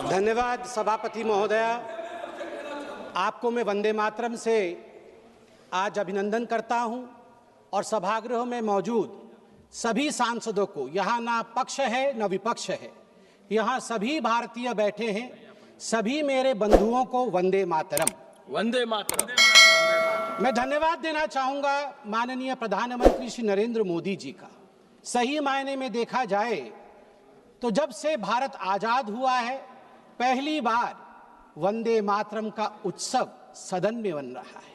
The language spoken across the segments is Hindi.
धन्यवाद सभापति महोदया। आपको मैं वंदे मातरम से आज अभिनंदन करता हूं और सभागृह में मौजूद सभी सांसदों को, यहाँ ना पक्ष है न विपक्ष है, यहाँ सभी भारतीय बैठे हैं, सभी मेरे बंधुओं को वंदे मातरम। वंदे मातरम। मैं धन्यवाद देना चाहूंगा माननीय प्रधानमंत्री श्री नरेंद्र मोदी जी का। सही मायने में देखा जाए तो जब से भारत आजाद हुआ है, पहली बार वंदे मातरम का उत्सव सदन में बन रहा है।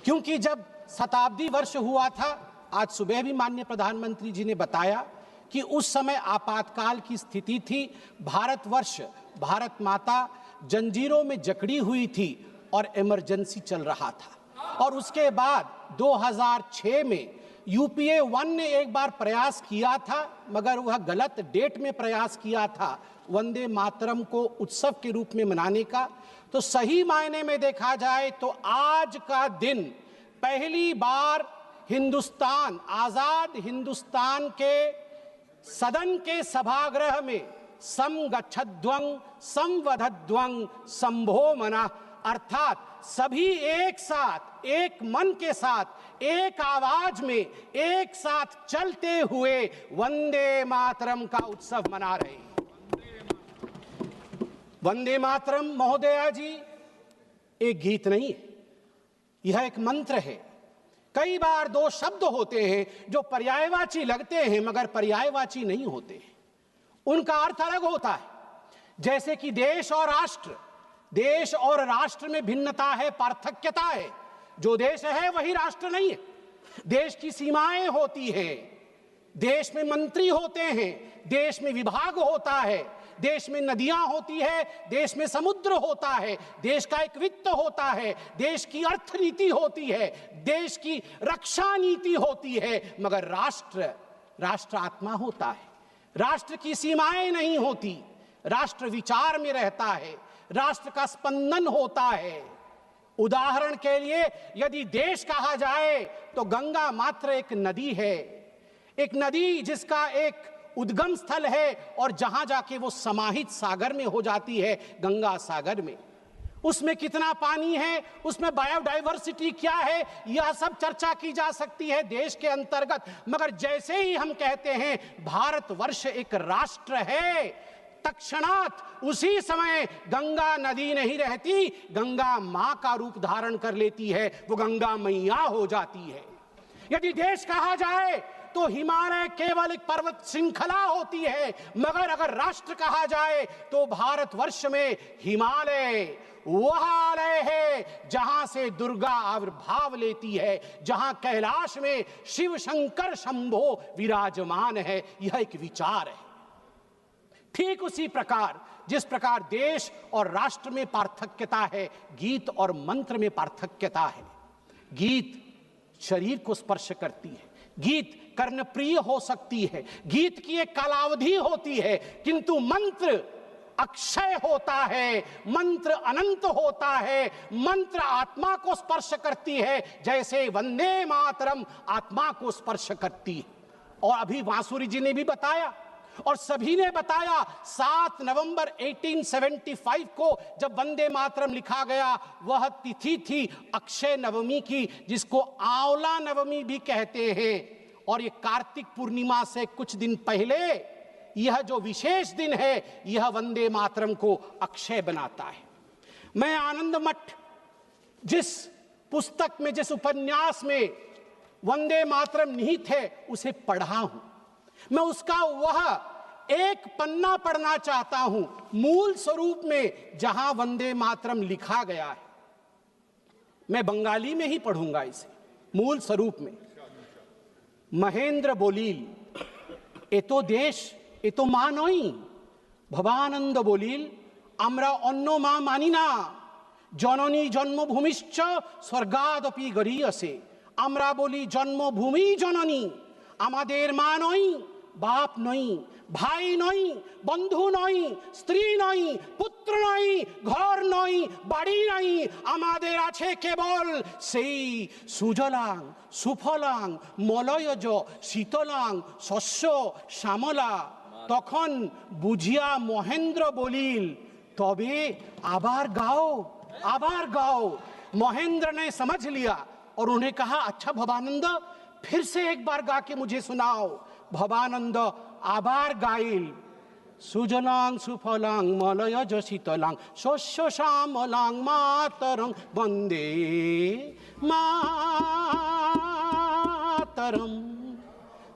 क्योंकि जब शताब्दी वर्ष हुआ था, आज सुबह भी माननीय प्रधानमंत्री जी ने बताया कि उस समय आपातकाल की स्थिति थी, भारतवर्ष, भारत माता जंजीरों में जकड़ी हुई थी और इमरजेंसी चल रहा था। और उसके बाद 2006 में यूपीए 1 ने एक बार प्रयास किया था, मगर वह गलत डेट में प्रयास किया था वंदे मातरम को उत्सव के रूप में मनाने का। तो सही मायने में देखा जाए तो आज का दिन पहली बार हिंदुस्तान, आजाद हिंदुस्तान के सदन के सभागृह में समगच्छध्वं संवदध्वं संभो मना, अर्थात सभी एक साथ, एक मन के साथ, एक आवाज में एक साथ चलते हुए वंदे मातरम का उत्सव मना रहे हैं। वंदे मातरम महोदया जी एक गीत नहीं है, यह एक मंत्र है। कई बार दो शब्द होते हैं जो पर्यायवाची लगते हैं मगर पर्यायवाची नहीं होते हैं, उनका अर्थ अलग होता है। जैसे कि देश और राष्ट्र, देश और राष्ट्र में भिन्नता है, पार्थक्यता है। जो देश है वही राष्ट्र नहीं है। देश की सीमाएं होती हैं, देश में मंत्री होते हैं, देश में विभाग होता है, देश में नदियां होती है, देश में समुद्र होता है, देश का एक वित्त होता है, देश की अर्थनीति होती है, देश की रक्षा नीति होती है, मगर राष्ट्र, राष्ट्र आत्मा होता है। राष्ट्र की सीमाएं नहीं होती, राष्ट्र विचार में रहता है, राष्ट्र का स्पंदन होता है। उदाहरण के लिए यदि देश कहा जाए तो गंगा मात्र एक नदी है, एक नदी जिसका एक उद्गम स्थल है और जहां जाके वो समाहित सागर में हो जाती है, गंगा सागर में। उसमें कितना पानी है, उसमें बायोडाइवर्सिटी क्या है, यह सब चर्चा की जा सकती है देश के अंतर्गत। मगर जैसे ही हम कहते हैं भारतवर्ष एक राष्ट्र है, तत्क्षणात उसी समय गंगा नदी नहीं रहती, गंगा मां का रूप धारण कर लेती है, वो गंगा मैया हो जाती है। यदि देश कहा जाए तो हिमालय केवल एक पर्वत श्रृंखला होती है, मगर अगर राष्ट्र कहा जाए तो भारतवर्ष में हिमालय वह आलय है जहां से दुर्गा आविर्भाव लेती है, जहां कैलाश में शिव शंकर शंभो विराजमान है। यह एक विचार है। ठीक उसी प्रकार जिस प्रकार देश और राष्ट्र में पार्थक्यता है, गीत और मंत्र में पार्थक्यता है। गीत शरीर को स्पर्श करती है, गीत कर्णप्रिय हो सकती है, गीत की एक कालावधि होती है, किंतु मंत्र अक्षय होता है, मंत्र अनंत होता है, मंत्र आत्मा को स्पर्श करती है, जैसे वंदे मातरम आत्मा को स्पर्श करती है। और अभी बांसुरी जी ने भी बताया और सभी ने बताया, 7 नवंबर 1875 को जब वंदे मातरम लिखा गया, वह तिथि थी अक्षय नवमी की, जिसको आंवला नवमी भी कहते हैं। और ये कार्तिक पूर्णिमा से कुछ दिन पहले यह जो विशेष दिन है, यह वंदे मातरम को अक्षय बनाता है। मैं आनंद मठ जिस पुस्तक में, जिस उपन्यास में वंदे मातरम निहित है, उसे पढ़ा हूं। मैं उसका वह एक पन्ना पढ़ना चाहता हूं, मूल स्वरूप में जहां वंदे मातरम लिखा गया है। मैं बंगाली में ही पढ़ूंगा इसे, मूल स्वरूप में। महेंद्र बोलील, ए तो देश, ए तो मा नई। भवानंद बोलील, आमरा अन्य मा मानी ना। जननी जन्मभूमिश्च स्वर्गादपि गरीयसे। आमरा बोली जन्मभूमि जननी, आमादेर मा नई, बाप नई, भाई नई, बंधु नई, स्त्री नई, पुत्र नई, घर नई, बाड़ी नई, आमादेर आछे केवल सेई सुजलां सुफलां मलयज शीतलां शस्य श्यामला। তখন বুঝিয়া মহেন্দ্র বলিল তবে आभार गाओ। महेंद्र ने समझ लिया और उन्हें कहा अच्छा भवानंद फिर से एक बार गा के मुझे सुनाओ। भवानंद आभार गाइल सुजलां सुफलां मलयज शीतलां शस्य श्यामलां मातरं Vande Mataram.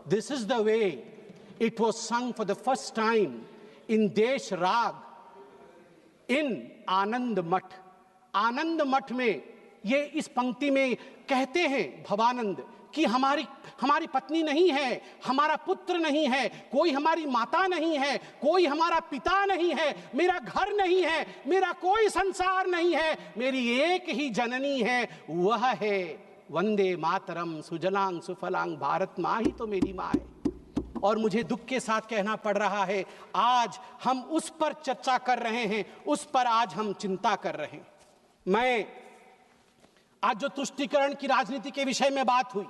This is the way it was sung for the first time in Desh Rag in आनंद मठ। आनंद मठ में ये इस पंक्ति में कहते हैं भवानंद कि हमारी पत्नी नहीं है, हमारा पुत्र नहीं है, कोई हमारी माता नहीं है, कोई हमारा पिता नहीं है, मेरा घर नहीं है, मेरा कोई संसार नहीं है, मेरी एक ही जननी है, वह है वंदे मातरम सुजलांग सुफलांग। भारत माँ ही तो मेरी माँ है। और मुझे दुख के साथ कहना पड़ रहा है आज हम उस पर चर्चा कर रहे हैं, उस पर आज हम चिंता कर रहे हैं। मैं आज जो तुष्टीकरण की राजनीति के विषय में बात हुई,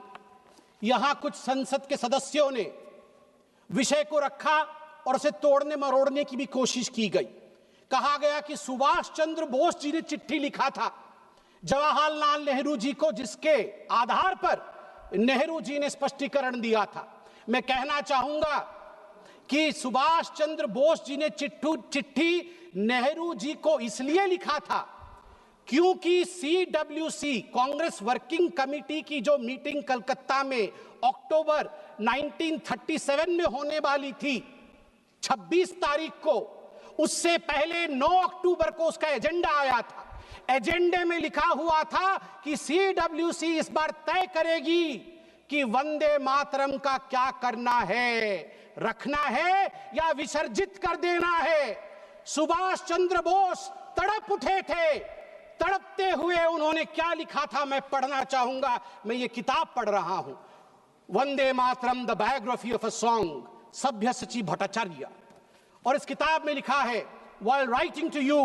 यहां कुछ संसद के सदस्यों ने विषय को रखा और उसे तोड़ने मरोड़ने की भी कोशिश की गई। कहा गया कि सुभाष चंद्र बोस जी ने चिट्ठी लिखा था जवाहरलाल नेहरू जी को, जिसके आधार पर नेहरू जी ने स्पष्टीकरण दिया था। मैं कहना चाहूंगा कि सुभाष चंद्र बोस जी ने चिट्ठी नेहरू जी को इसलिए लिखा था क्योंकि CWC कांग्रेस वर्किंग कमेटी की जो मीटिंग कलकत्ता में अक्टूबर 1937 में होने वाली थी 26 तारीख को, उससे पहले 9 अक्टूबर को उसका एजेंडा आया था। एजेंडे में लिखा हुआ था कि CWC इस बार तय करेगी कि वंदे मातरम का क्या करना है, रखना है या विसर्जित कर देना है। सुभाष चंद्र बोस तड़प उठे थे। तड़पते हुए उन्होंने क्या लिखा था मैं पढ़ना चाहूंगा। मैं ये किताब पढ़ रहा हूं, Vande Mataram the biography of a song, सभ्यसाची भट्टाचार्य। और इस किताब में लिखा है, while writing to you,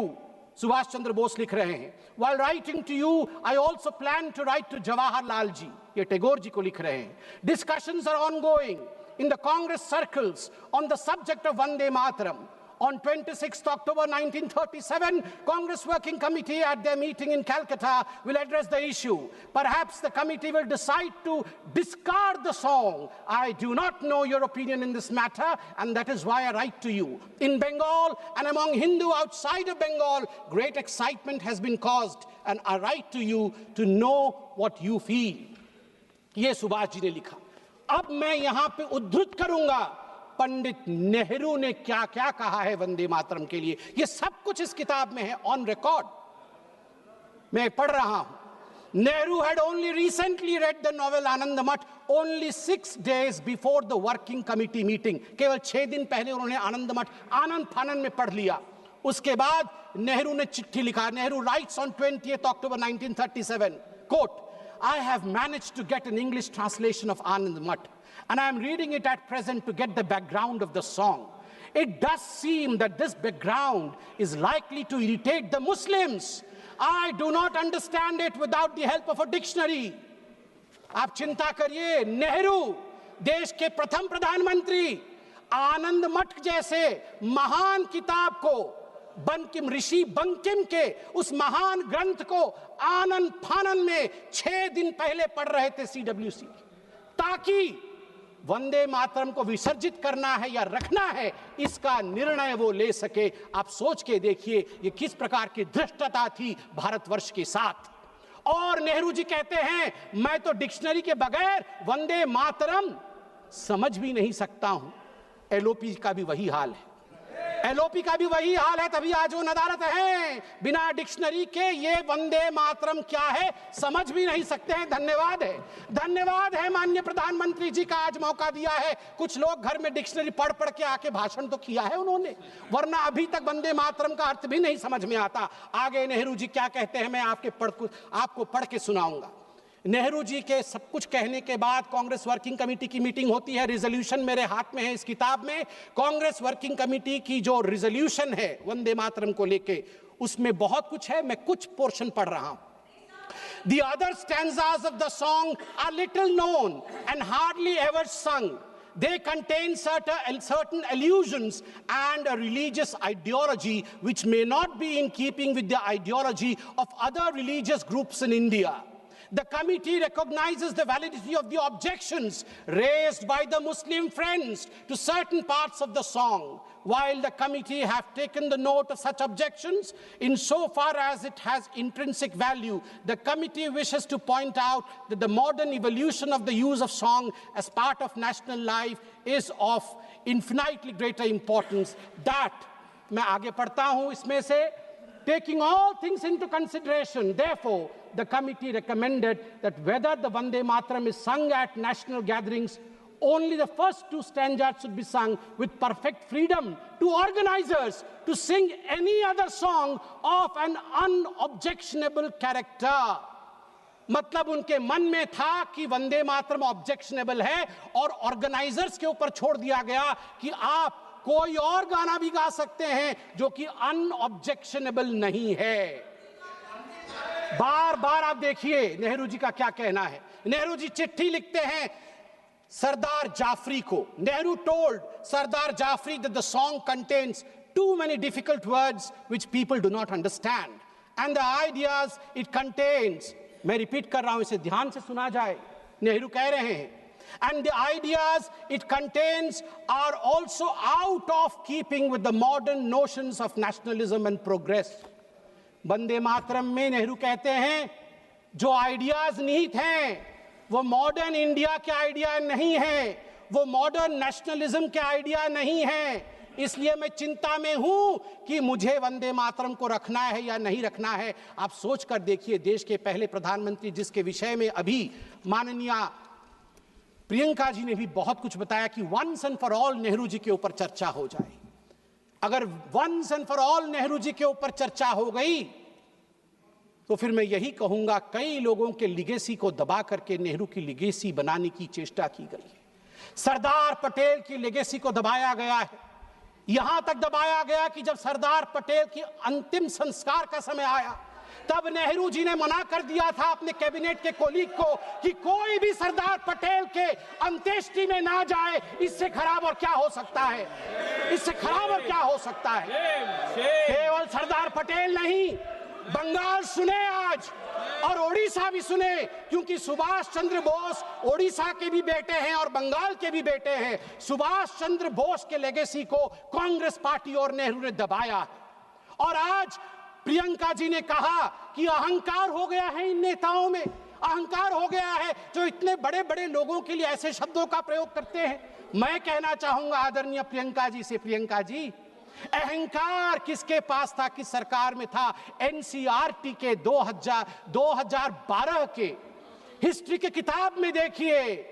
Subhash Chandra Bose लिख रहे हैं, while writing to you I also plan to write to Jawaharlal ji, ये टैगोर जी को लिख रहे हैं। Discussions are ongoing in the Congress circles on the subject of Vande Mataram. On 26th October 1937, Congress Working Committee at their meeting in Calcutta will address the issue. Perhaps the committee will decide to discard the song. I do not know your opinion in this matter, and that is why I write to you. In Bengal and among Hindu outside of Bengal, great excitement has been caused, and I write to you to know what you feel. ये सुभाष जी ने लिखा। अब मैं यहां पे उद्धृत करूंगा पंडित नेहरू ने क्या क्या कहा है वंदे मातरम के लिए। यह सब कुछ इस किताब में है, ऑन रिकॉर्ड मैं पढ़ रहा हूं। Nehru had only recently read the novel Anand Math only 6 days before the working committee meeting. केवल 6 दिन पहले उन्होंने आनंद मठ आनंद फानन में पढ़ लिया। उसके बाद नेहरू ने चिट्ठी लिखा। Nehru writes on 20th October 1937, quote, I have managed to get an English translation of Anand Math, and I am reading it at present to get the background of the song. It does seem that this background is likely to irritate the Muslims. I do not understand it without the help of a dictionary. आप चिंता करिए, नेहरू देश के प्रथम प्रधानमंत्री आनंद मठ जैसे महान किताब को, बंकिम ऋषि बंकिम के उस महान ग्रंथ को आनंद फानन में 6 दिन पहले पढ़ रहे थे CWC, ताकि वंदे मातरम को विसर्जित करना है या रखना है इसका निर्णय वो ले सके। आप सोच के देखिए ये किस प्रकार की धृष्टता थी भारतवर्ष के साथ। और नेहरू जी कहते हैं मैं तो डिक्शनरी के बगैर वंदे मातरम समझ भी नहीं सकता हूं। एलओपी का भी वही हाल है, एलओपी का भी वही हाल है, तभी आज वो अदालत है। बिना डिक्शनरी के ये वंदे मातरम क्या है समझ भी नहीं सकते हैं। धन्यवाद है माननीय प्रधानमंत्री जी का, आज मौका दिया है। कुछ लोग घर में डिक्शनरी पढ़ पढ़ के आके भाषण तो किया है उन्होंने, वरना अभी तक वंदे मातरम का अर्थ भी नहीं समझ में आता। आगे नेहरू जी क्या कहते हैं मैं आपको पढ़ के सुनाऊंगा। नेहरू जी के सब कुछ कहने के बाद कांग्रेस वर्किंग कमेटी की मीटिंग होती है। रिजोल्यूशन मेरे हाथ में है इस किताब में। कांग्रेस वर्किंग कमेटी की जो रिजोल्यूशन है वंदे मातरम को लेके, उसमें बहुत कुछ है, मैं कुछ पोर्शन पढ़ रहा हूं। The other stanzas of the song are little known and hardly ever sung. They contain certain allusions and a religious ideology which may not be in keeping with the ideology of other religious groups in India. The committee recognizes the validity of the objections raised by the Muslim friends to certain parts of the song. While the committee have taken the note of such objections, insofar as it has intrinsic value, the committee wishes to point out that the modern evolution of the use of song as part of national life is of infinitely greater importance. That, मैं आगे पढ़ता हूँ इसमें से, taking all things into consideration, therefore, the committee recommended that whether the Vande Mataram is sung at national gatherings, only the first two stanzas should be sung with perfect freedom to organizers to sing any other song of an unobjectionable character. मतलब उनके मन में था कि वंदे मातरम ऑब्जेक्शनेबल है और ऑर्गेनाइजर्स के ऊपर छोड़ दिया गया कि आप कोई और गाना भी गा सकते हैं जो कि अनऑब्जेक्शनेबल नहीं है। बार बार आप देखिए नेहरू जी का क्या कहना है। नेहरू जी चिट्ठी लिखते हैं सरदार जाफरी को। Nehru told Sardar Jafri that the song contains too many difficult words which people do not understand and the ideas it contains, मैं रिपीट कर रहा हूं, इसे ध्यान से सुना जाए। नेहरू कह रहे हैं, and the ideas it contains are also out of keeping with the modern notions of nationalism and progress. Vande Mataram में नेहरू कहते हैं जो आइडियाज निहित हैं वो मॉडर्न इंडिया के आइडिया नहीं है, वो मॉडर्न नेशनलिज्म के आइडिया नहीं है। इसलिए मैं चिंता में हूं कि मुझे वंदे मातरम को रखना है या नहीं रखना है। आप सोच कर देखिए, देश के पहले प्रधानमंत्री जिसके विषय में अभी माननीय प्रियंका जी ने भी बहुत कुछ बताया कि once and for all Nehru ji के ऊपर चर्चा हो जाए। अगर once and for all Nehru ji के ऊपर चर्चा हो गई तो फिर मैं यही कहूंगा कई लोगों के लिगेसी को दबा करके नेहरू की लिगेसी बनाने की चेष्टा की गई है। सरदार पटेल की लिगेसी को दबाया गया है, यहां तक दबाया गया कि जब सरदार पटेल की अंतिम संस्कार का समय आया तब नेहरू जी ने मना कर दिया था अपने कैबिनेट के कोलीग को कि कोई भी सरदार पटेल के अंत्येष्टि में ना जाए। इससे खराब और क्या हो सकता है, इससे खराब और क्या हो सकता है। केवल सरदार पटेल नहीं, बंगाल सुने आज और ओडिशा भी सुने, क्योंकि सुभाष चंद्र बोस ओडिशा के भी बेटे हैं और बंगाल के भी बेटे हैं। सुभाष चंद्र बोस के लेगेसी को कांग्रेस पार्टी और नेहरू ने दबाया और आज प्रियंका जी ने कहा कि अहंकार हो गया है इन नेताओं में, अहंकार हो गया है जो इतने बड़े बड़े लोगों के लिए ऐसे शब्दों का प्रयोग करते हैं। मैं कहना चाहूंगा आदरणीय प्रियंका जी से, प्रियंका जी अहंकार किसके पास था, किस सरकार में था? एनसीईआरटी के 2012 के हिस्ट्री के किताब में देखिए,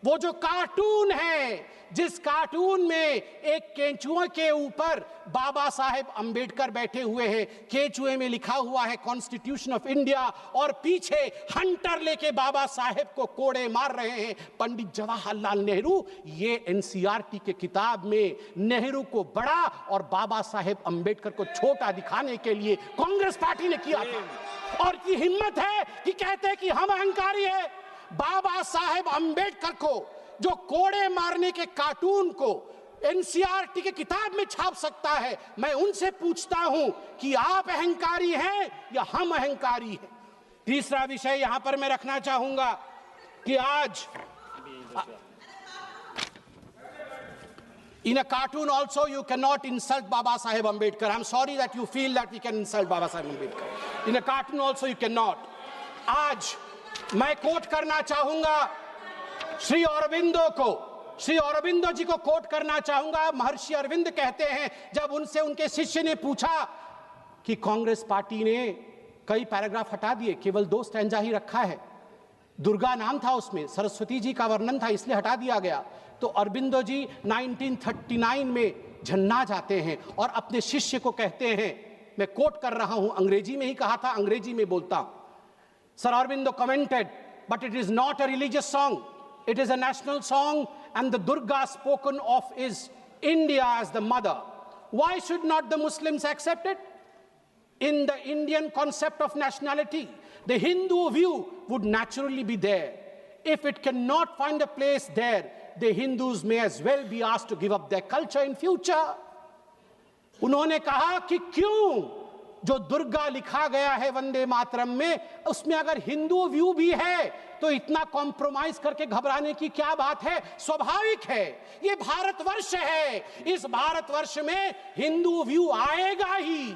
वो जो कार्टून है जिस कार्टून में एक केंचुए के ऊपर बाबा साहेब अंबेडकर बैठे हुए हैं, केंचुए में लिखा हुआ है कॉन्स्टिट्यूशन ऑफ इंडिया और पीछे हंटर लेके बाबा साहेब को कोड़े मार रहे हैं पंडित जवाहरलाल नेहरू। ये एनसीईआरटी के किताब में नेहरू को बड़ा और बाबा साहेब अंबेडकर को छोटा दिखाने के लिए कांग्रेस पार्टी ने किया था। और ये हिम्मत है कि कहते हैं कि हम अहंकारी है। बाबा साहेब अंबेडकर को जो कोड़े मारने के कार्टून को एनसीईआरटी के किताब में छाप सकता है, मैं उनसे पूछता हूं कि आप अहंकारी हैं या हम अहंकारी हैं। तीसरा विषय यहां पर मैं रखना चाहूंगा कि आज in a cartoon also you cannot insult Baba Saheb Ambedkar. I'm sorry that you feel that we can insult Baba Saheb Ambedkar. In a cartoon also you cannot. आज मैं कोट करना चाहूंगा श्री अरविंदो को, श्री अरविंदो जी को कोट करना चाहूंगा। महर्षि अरविंद कहते हैं जब उनसे उनके शिष्य ने पूछा कि कांग्रेस पार्टी ने कई पैराग्राफ हटा दिए, केवल 2 स्टैंजा ही रखा है, दुर्गा नाम था उसमें, सरस्वती जी का वर्णन था इसलिए हटा दिया गया। तो अरविंदो जी 1939 में झन्ना जाते हैं और अपने शिष्य को कहते हैं, मैं कोट कर रहा हूं, अंग्रेजी में ही कहा था, अंग्रेजी में बोलता हूं। Sir Aurobindo commented, but it is not a religious song. It is a national song, and the Durga spoken of is India as the mother. Why should not the Muslims accept it? In the Indian concept of nationality, the Hindu view would naturally be there. If it cannot find a place there, the Hindus may as well be asked to give up their culture in future. उन्होंने कहा कि क्यों जो दुर्गा लिखा गया है वंदे मातरम में, उसमें अगर हिंदू व्यू भी है तो इतना कॉम्प्रोमाइज करके घबराने की क्या बात है? स्वाभाविक है, ये भारतवर्ष है, इस भारतवर्ष में हिंदू व्यू आएगा ही,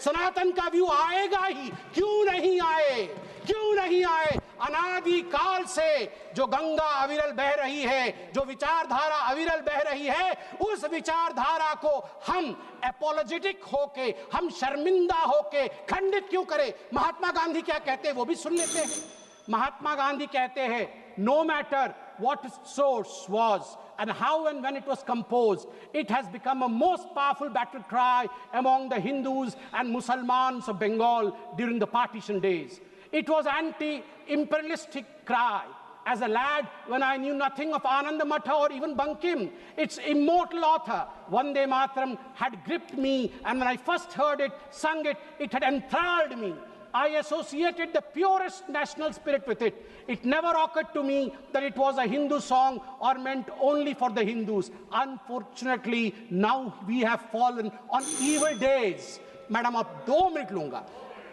सनातन का व्यू आएगा ही। क्यों नहीं आए? क्यों नहीं आए? अनादि काल से जो गंगा अविरल बह रही है, जो विचारधारा अविरल बह रही है, उस विचारधारा को हम एपोलोजेटिक होके, हम शर्मिंदा होके खंडित क्यों करें? महात्मा गांधी क्या कहते हैं वो भी सुन लेते हैं। महात्मा गांधी कहते हैं, no matter what its source was and how and when it was composed, it has become a most powerful battle cry among the Hindus and Muslims of Bengal during the partition days. It was anti-imperialistic cry. As a lad, when I knew nothing of Ananda Matha or even Bankim, its immortal author, Vande Mataram, had gripped me, and when I first heard it, sung it, it had enthralled me. I associated the purest national spirit with it. It never occurred to me that it was a Hindu song or meant only for the Hindus. Unfortunately, now we have fallen on evil days. Madam, ab 2 minute lunga.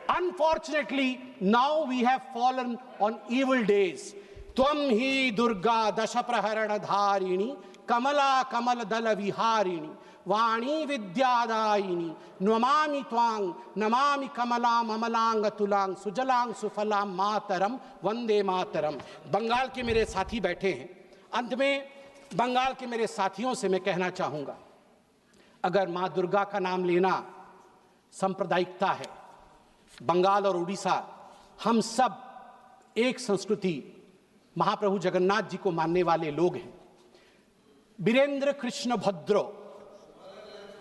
Unfortunately, now we have fallen on evil days. Tvam hi Durga dashapraharana dharini kamala kamal dala viharini वाणी विद्यादायिनी नमामि त्वां नमामि कमलां अमलांग तुलांग सुजलांग सुफलां मातरम वंदे मातरम। बंगाल के मेरे साथी बैठे हैं। अंत में बंगाल के मेरे साथियों से मैं कहना चाहूँगा, अगर माँ दुर्गा का नाम लेना सांप्रदायिकता है, बंगाल और उड़ीसा हम सब एक संस्कृति महाप्रभु जगन्नाथ जी को मानने वाले लोग हैं। बीरेंद्र कृष्ण भद्रो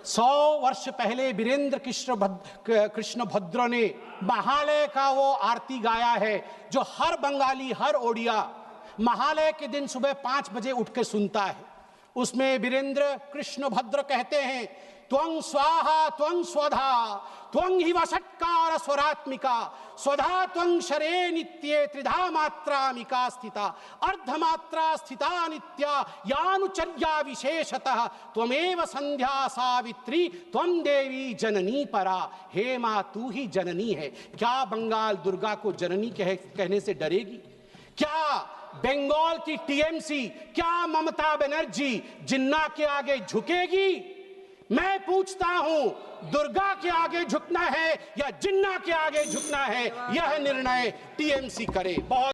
100 वर्ष पहले बीरेंद्र कृष्ण भद्र ने महालय का वो आरती गाया है जो हर बंगाली, हर ओडिया महालय के दिन सुबह 5 बजे उठकर सुनता है। उसमें बीरेंद्र कृष्ण भद्र कहते हैं, त्वं स्वाहा त्वं स्वधा त्वं हि वषट्कार स्वरात्मिका स्वधा त्वं शरे नित्ये त्रिधा मात्रामिका स्थिता अर्धमात्रा स्थिता नित्या यानुचर्या विशेषतः त्वमेव संध्या सावित्री त्वं देवी जननी परा। हे माँ, तू ही जननी है। क्या बंगाल दुर्गा को जननी कहने से डरेगी? क्या बंगाल की टीएमसी, क्या ममता बनर्जी जिन्ना के आगे झुकेगी? मैं पूछता हूं, दुर्गा के आगे झुकना है या जिन्ना के आगे झुकना है? यह निर्णय टीएमसी करे। बहुत